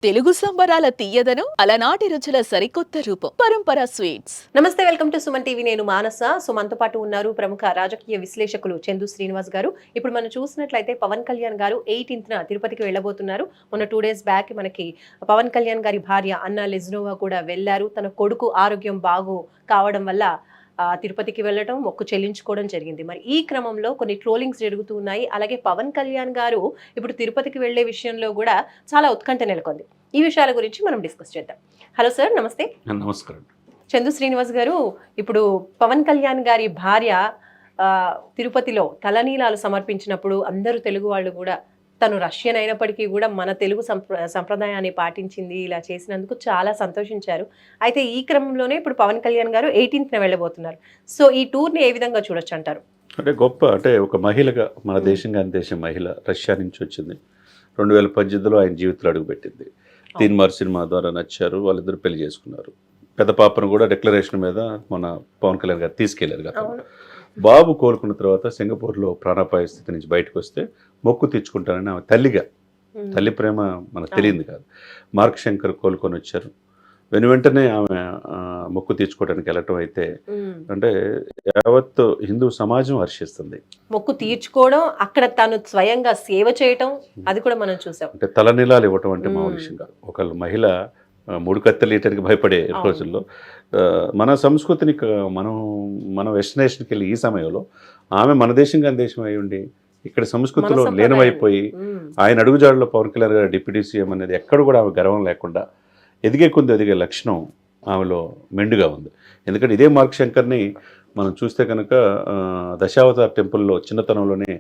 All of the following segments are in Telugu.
తెలుగు సంబరాల తీయదనం అలనాటి రుచుల సరికొత్త రూపం పరంపర స్వీట్స్. నమస్తే, వెల్కమ్ టు సుమన్ టీవీ. నేను మానస. సుమన్తో పాటు ఉన్నారు ప్రముఖ రాజకీయ విశ్లేషకులు చందు శ్రీనివాస్ గారు. ఇప్పుడు మనం చూసినట్లయితే పవన్ కళ్యాణ్ గారు 18న తిరుపతికి వెళ్ళబోతున్నారు. మొన్న 2 days బ్యాక్ మనకి పవన్ కళ్యాణ్ గారి భార్య అన్నా లెజ్నోవా కూడా వెళ్లారు. తన కొడుకు ఆరోగ్యం బాగు కావడం వల్ల తిరుపతికి వెళ్ళడం, మొక్కు చెల్లించుకోవడం జరిగింది. మరి ఈ క్రమంలో కొన్ని ట్రోలింగ్స్ జరుగుతూ ఉన్నాయి. అలాగే పవన్ కళ్యాణ్ గారు ఇప్పుడు తిరుపతికి వెళ్లే విషయంలో కూడా చాలా ఉత్కంఠ నెలకొంది. ఈ విషయాల గురించి మనం డిస్కస్ చేద్దాం. హలో సార్, నమస్తే. నమస్కారం. చందు శ్రీనివాస్ గారు, ఇప్పుడు పవన్ కళ్యాణ్ గారి భార్య తిరుపతిలో తలనీలాలు సమర్పించినప్పుడు అందరూ తెలుగు వాళ్ళు కూడా, తను రష్యన్ అయినప్పటికీ కూడా మన తెలుగు సంప్రదాయాన్ని పాటించింది, ఇలా చేసినందుకు చాలా సంతోషించారు. అయితే ఈ క్రమంలోనే ఇప్పుడు పవన్ కళ్యాణ్ గారు 18న వెళ్ళబోతున్నారు. సో ఈ టూర్ని ఏ విధంగా చూడొచ్చు అంటారు? అంటే ఒక మహిళగా, మన దేశం కాని దేశం మహిళ రష్యా నుంచి వచ్చింది. 2018లో ఆయన జీవితంలో అడుగుపెట్టింది. తీన్మార్ సినిమా ద్వారా నచ్చారు, వాళ్ళిద్దరు పెళ్లి చేసుకున్నారు. పెద్ద పాపను కూడా డిక్లరేషన్ మీద మన పవన్ కళ్యాణ్ గారు తీసుకెళ్లారు కదా. బాబు కోలుకున్న తర్వాత సింగపూర్లో ప్రాణాపాయ స్థితి నుంచి బయటకు వస్తే మొక్కు తెచ్చుకుంటానని ఆమె తల్లిగా, తల్లి ప్రేమ మనకు తెలియదు కాదు. మార్క్ శంకర్ కోలుకొని వచ్చారు. వెంటనే ఆమె మొక్కు తీర్చుకోవడానికి వెళ్ళటం అయితే అంటే యావత్ హిందూ సమాజం హర్షిస్తుంది. మొక్కు తీర్చుకోవడం, అక్కడ తను స్వయంగా సేవ చేయటం, అది కూడా మనం చూసాం. అంటే తలనీలాలు ఇవ్వటం అంటే మామూలు విషయం కాదు. ఒకళ్ళు మహిళ 3 కత్తెలు లీటర్కి భయపడే రోజుల్లో మన సంస్కృతిని మన వెస్టినేషన్కి వెళ్ళి ఈ సమయంలో ఆమె మన దేశం కాని దేశం అయి ఉండి ఇక్కడ సంస్కృతిలో లీనమైపోయి ఆయన అడుగుజాడులో పవన్ కళ్యాణ్ గారు డిప్యూటీ సీఎం అనేది ఎక్కడ కూడా ఆమె గర్వం లేకుండా ఎదిగే లక్షణం ఆమెలో మెండుగా ఉంది. ఎందుకంటే ఇదే మార్క్ శంకర్ని మనం చూస్తే కనుక దశావతార్ టెంపుల్లో చిన్నతనంలోనే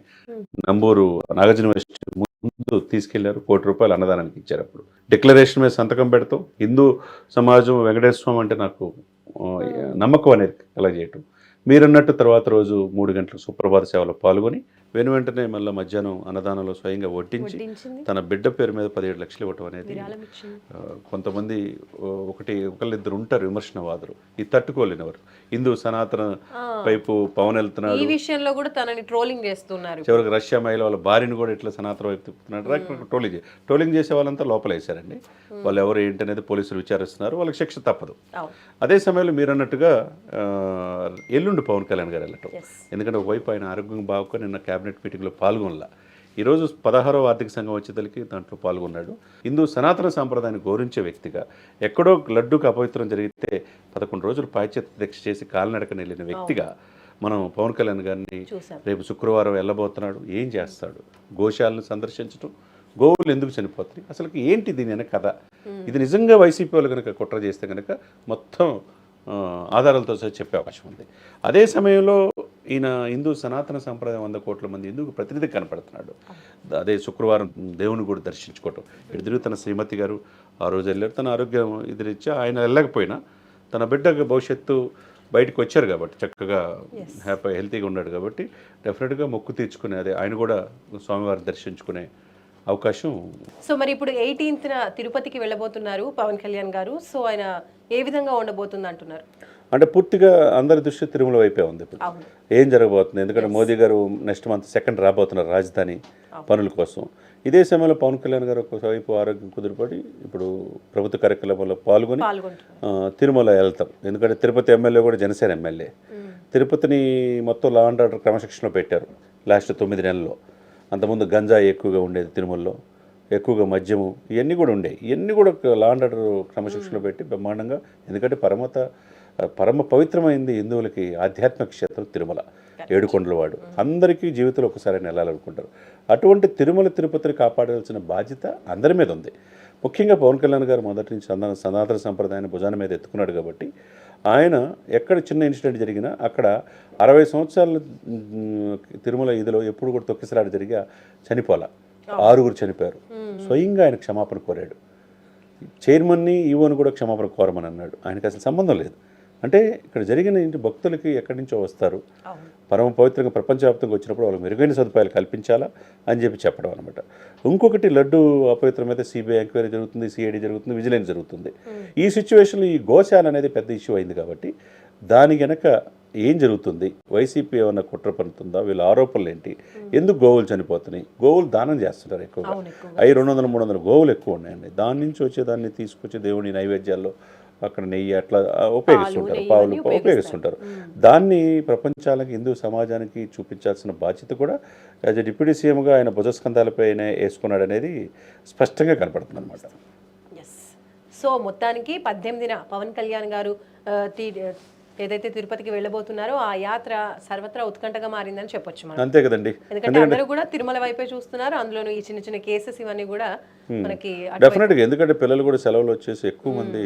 నంబూరు నాగార్జున ముందు తీసుకెళ్లారు. ₹1 కోటి అన్నదానానికి ఇచ్చారు. అప్పుడు డిక్లరేషన్ మీద సంతకం పెడతాం. హిందూ సమాజం వెంకటేశ్వర స్వామి అంటే నాకు నమ్మకం అనేది అలా చేయటం. మీరన్నట్టు తర్వాత రోజు 3 గంటలకు సుప్రభాత సేవలో పాల్గొని వెంటనే మళ్ళీ మధ్యాహ్నం అన్నదానంలో స్వయంగా వడ్డించి తన బిడ్డ పేరు మీద 17 లక్షలు ఇవ్వటం అనేది, కొంతమంది ఒకళ్ళిద్దరు ఉంటారు విమర్శనవాదులు, ఈ తట్టుకోలేనివారు. హిందూ సనాతన వైపు పవన్ వెళ్తున్నాడు, ఈ విషయంలో కూడా తనని ట్రోలింగ్ చేస్తున్నారు. చివరికి రష్యా మహిళ వాళ్ళ భార్యను కూడా ఇట్లా సనాతన వైపు తిప్పుతున్నాడు. ట్రోలింగ్ చేసే వాళ్ళంతా లోపల వేశారండి. వాళ్ళు ఎవరు ఏంటి అనేది పోలీసులు విచారిస్తున్నారు. వాళ్ళకి శిక్ష తప్పదు. అదే సమయంలో మీరు అన్నట్టుగా ఎల్లుండి పవన్ కళ్యాణ్ గారు వెళ్ళటం, ఎందుకంటే ఒకవైపు ఆయన ఆరోగ్యం బాగుకొని నిన్న క్యాబినెట్ మీటింగ్లో పాల్గొనలా. ఈరోజు 16వ ఆర్థిక సంఘం వచ్చేతలకి దాంట్లో పాల్గొన్నాడు. హిందూ సనాతన సాంప్రదాయాన్ని గౌరవించే వ్యక్తిగా, ఎక్కడో లడ్డూకి అపవిత్రం జరిగితే 11 రోజులు పాశ్చాత్య దీక్ష చేసి కాలినడకని వెళ్ళిన వ్యక్తిగా మనం పవన్ కళ్యాణ్ గారిని రేపు శుక్రవారం వెళ్ళబోతున్నాడు. ఏం చేస్తాడు? గోశాలను సందర్శించడం, గోవులు ఎందుకు చనిపోతాయి, అసలు ఏంటి దీని వెనక కథ? ఇది నిజంగా వైసీపీ వాళ్ళు కనుక కుట్ర చేస్తే కనుక మొత్తం ఆధారాలతో చెప్పే అవకాశం ఉంది. అదే సమయంలో ఈయన హిందూ సనాతన సంప్రదాయం 100 కోట్ల మంది హిందూకు ప్రతినిధి కనపడుతున్నాడు. అదే శుక్రవారం దేవుని కూడా దర్శించుకోవటం. ఎదురు తన శ్రీమతి గారు ఆ రోజు వెళ్ళారు. తన ఆరోగ్యం ఎదురిచ్చా ఆయన వెళ్ళకపోయినా తన బిడ్డ భవిష్యత్తు బయటకు వచ్చారు కాబట్టి, చక్కగా హెల్తీగా ఉన్నాడు కాబట్టి డెఫినెట్గా మొక్కు తీర్చుకునే, అదే ఆయన కూడా స్వామివారిని దర్శించుకునే అవకాశం. సో మరి ఇప్పుడు 18న తిరుపతికి వెళ్ళబోతున్నారు పవన్ కళ్యాణ్ గారు. సో ఆయన ఏ విధంగా ఉండబోతుంది అంటున్నారు? అంటే పూర్తిగా అందరి దృష్టి తిరుమల వైపే ఉంది. ఇప్పుడు ఏం జరగబోతుంది, ఎందుకంటే మోదీ గారు నెక్స్ట్ మంత్ 2nd రాబోతున్నారు రాజధాని పనుల కోసం. ఇదే సమయంలో పవన్ కళ్యాణ్ గారు ఒకవైపు ఆరోగ్యం కుదిరిపడి ఇప్పుడు ప్రభుత్వ కార్యక్రమంలో పాల్గొని తిరుమల వెళ్తాం. ఎందుకంటే తిరుపతి ఎమ్మెల్యే కూడా జనసేన ఎమ్మెల్యే. తిరుపతిని మొత్తం లా అండ్ ఆర్డర్ క్రమశిక్షణలో పెట్టారు లాస్ట్ 9 నెలల్లో. అంతకుముందు గంజాయి ఎక్కువగా ఉండేది తిరుమలలో, ఎక్కువగా మద్యము, ఇవన్నీ కూడా ఉండేవి. ఇవన్నీ కూడా లా అండ్ ఆర్డర్ క్రమశిక్షణలో పెట్టి బ్రహ్మాండంగా, ఎందుకంటే పరమ పవిత్రమైంది హిందువులకి ఆధ్యాత్మిక క్షేత్రం తిరుమల, ఏడుకొండలవాడు. అందరికీ జీవితంలో ఒకసారి వెళ్ళాలనుకుంటారు. అటువంటి తిరుమల తిరుపతిని కాపాడాల్సిన బాధ్యత అందరి మీద ఉంది. ముఖ్యంగా పవన్ కళ్యాణ్ గారు మొదటి నుంచి సనాతన సంప్రదాయాన్ని భుజాన మీద ఎత్తుకున్నాడు కాబట్టి ఆయన ఎక్కడ చిన్న ఇన్సిడెంట్ జరిగినా అక్కడ 60 సంవత్సరాల తిరుమల ఇదిలో ఎప్పుడు కూడా తొక్కిసలాట జరిగా చనిపోలా. 6 చనిపోయారు. స్వయంగా ఆయన క్షమాపణ కోరాడు. చైర్మన్ని, ఈవోని కూడా క్షమాపణ కోరమని అన్నాడు. ఆయనకి అసలు సంబంధం లేదు. అంటే ఇక్కడ జరిగిన భక్తులకి ఎక్కడి నుంచో వస్తారు, పరమ పవిత్రంగా ప్రపంచవ్యాప్తంగా వచ్చినప్పుడు వాళ్ళకి మెరుగైన సదుపాయాలు కల్పించాలా అని చెప్పడం అనమాట. ఇంకొకటి, లడ్డు అపవిత్రం మీద సిబిఐ ఎంక్వైరీ జరుగుతుంది, సిఐడి జరుగుతుంది, విజిలెన్స్ జరుగుతుంది. ఈ సిచ్యువేషన్లో ఈ గోశాల అనేది పెద్ద ఇష్యూ అయింది కాబట్టి దాని వెనక ఏం జరుగుతుంది, వైసీపీ ఏమన్నా కుట్ర పడుతుందా, వీళ్ళ ఆరోపణలు ఏంటి, ఎందుకు గోవులు చనిపోతున్నాయి, గోవులు దానం చేస్తున్నారు ఎక్కువగా, అవును, ఎక్కువగా. 200-300 గోవులు ఎక్కువ ఉన్నాయండి. దాని నుంచి వచ్చేదాన్ని తీసుకొచ్చి దేవుని నైవేద్యాల్లో అక్కడ నెయ్యి అట్లా ఉపయోగిస్తుంటారు, నెయ్యి పావులు ఇవన్నీ ఉపయోగిస్తుంటారు. దాన్ని ప్రపంచానికి, హిందూ సమాజానికి చూపించాల్సిన బాధ్యత కూడా యాజ్ ఎ డిప్యూటీ సీఎంగా ఆయన భుజస్కంధాలపైనే వేసుకున్నాడు అనేది స్పష్టంగా కనపడుతుంది అనమాట. ఎస్. సో మొత్తానికి 18న పవన్ కళ్యాణ్ గారు ఏదైతే తిరుపతికి వెళ్ళబోతున్నారో ఆ యాత్ర సర్వత్రా ఉత్కంఠగా మారిందని చెప్పొచ్చు మనం. అంతే కదండి. ఎందుకంటే అందరూ కూడా తిరుమల వైపే చూస్తున్నారు. అందులోనూ ఈ చిన్న చిన్న కేసెస్ ఇవన్నీ కూడా మనకి డెఫినెట్గా, ఎందుకంటే పిల్లలు కూడా సెలవులు వచ్చేసి ఎక్కువ మంది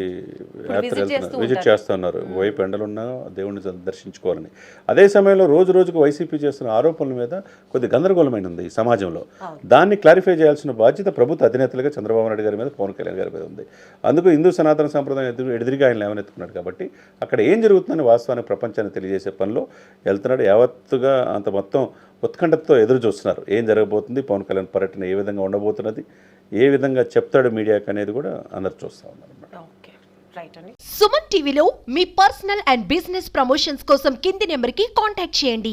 యాత్ర వెళ్తున్నారు, విజిట్ చేస్తున్నారు. వైపు ఎండలున్నా దేవుడిని దర్శించుకోవాలని. అదే సమయంలో రోజు రోజుకు వైసీపీ చేస్తున్న ఆరోపణల మీద కొద్ది గందరగోళమైన ఉంది ఈ సమాజంలో. దాన్ని క్లారిఫై చేయాల్సిన బాధ్యత ప్రభుత్వ అధినేతలుగా చంద్రబాబు నాయుడు గారి మీద, పవన్ కళ్యాణ్ గారి మీద ఉంది. అందుకు హిందూ సనాతన సంప్రదాయం ఎదురుగా ఆయన లేవనెత్తుకున్నాడు కాబట్టి అక్కడ ఏం జరుగుతుందని వాస్తవానికి ప్రపంచాన్ని తెలియజేసే పనిలో వెళ్తున్నాడు. యావత్తుగా అంత మొత్తం ఉత్కంఠతో ఎదురు చూస్తున్నారు. ఏం జరగబోతుంది, పవన్ కళ్యాణ్ పర్యటన ఏ విధంగా ఉండబోతున్నది, ఏ విధంగా చెప్తాడు మీడియాకి అనేది కూడా అందరు చూస్తూ ఉన్నారు. సుమన్ టీవీలో మీ పర్సనల్ అండ్ బిజినెస్ ప్రమోషన్స్ కోసం కింది నెంబర్కి కాంటాక్ట్ చేయండి.